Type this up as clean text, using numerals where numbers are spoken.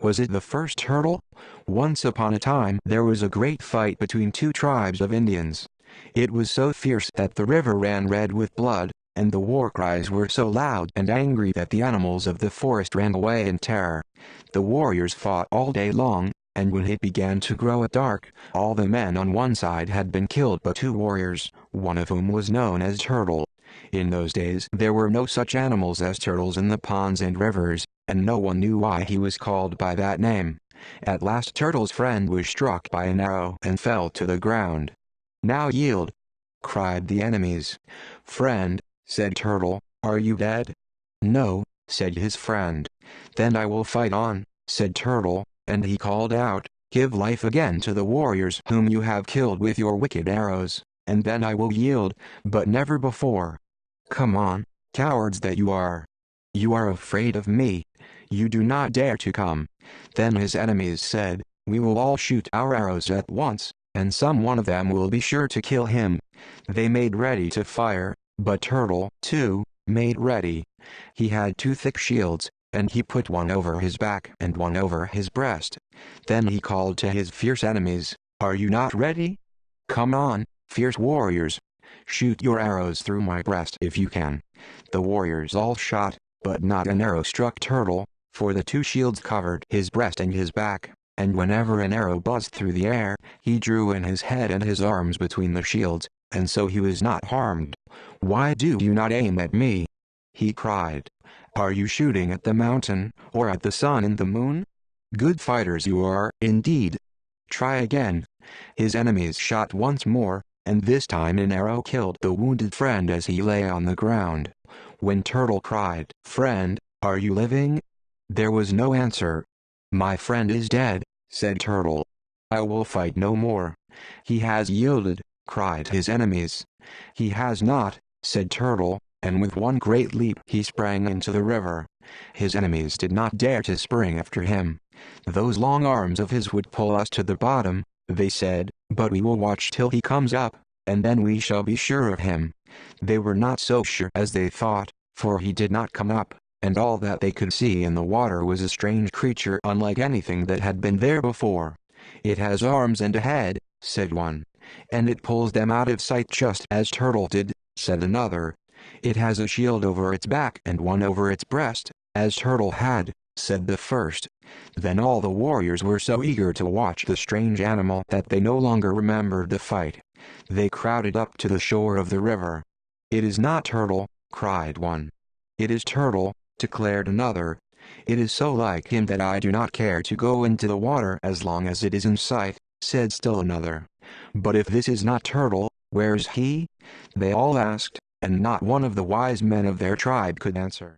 Was it the first turtle? Once upon a time there was a great fight between two tribes of Indians. It was so fierce that the river ran red with blood, and the war cries were so loud and angry that the animals of the forest ran away in terror. The warriors fought all day long, and when it began to grow dark, all the men on one side had been killed but two warriors, one of whom was known as Turtle. In those days there were no such animals as turtles in the ponds and rivers, and no one knew why he was called by that name. At last Turtle's friend was struck by an arrow and fell to the ground. "Now yield!" cried the enemies. "Friend," said Turtle, "are you dead?" "No," said his friend. "Then I will fight on," said Turtle, and he called out, "Give life again to the warriors whom you have killed with your wicked arrows, and then I will yield, but never before. Come on, cowards that you are! You are afraid of me. You do not dare to come." Then his enemies said, "We will all shoot our arrows at once, and some one of them will be sure to kill him." They made ready to fire, but Turtle, too, made ready. He had two thick shields, and he put one over his back and one over his breast. Then he called to his fierce enemies, "Are you not ready? Come on, fierce warriors! Shoot your arrows through my breast if you can." The warriors all shot, but not an arrow struck Turtle, for the two shields covered his breast and his back, and whenever an arrow buzzed through the air, he drew in his head and his arms between the shields, and so he was not harmed. "Why do you not aim at me?" he cried. "Are you shooting at the mountain, or at the sun and the moon? Good fighters you are, indeed. Try again." His enemies shot once more, and this time an arrow killed the wounded friend as he lay on the ground. When Turtle cried, "Friend, are you living?" there was no answer. "My friend is dead," said Turtle. "I will fight no more." "He has yielded," cried his enemies. "He has not," said Turtle, and with one great leap he sprang into the river. His enemies did not dare to spring after him. "Those long arms of his would pull us to the bottom," they said, "but we will watch till he comes up, and then we shall be sure of him." They were not so sure as they thought, for he did not come up, and all that they could see in the water was a strange creature unlike anything that had been there before. "It has arms and a head," said one. "And it pulls them out of sight just as Turtle did," said another. "It has a shield over its back and one over its breast, as Turtle had," said the first. Then all the warriors were so eager to watch the strange animal that they no longer remembered the fight. They crowded up to the shore of the river. "It is not Turtle," cried one. "It is Turtle," declared another. "It is so like him that I do not care to go into the water as long as it is in sight," said still another. "But if this is not Turtle, where's he?" they all asked, and not one of the wise men of their tribe could answer.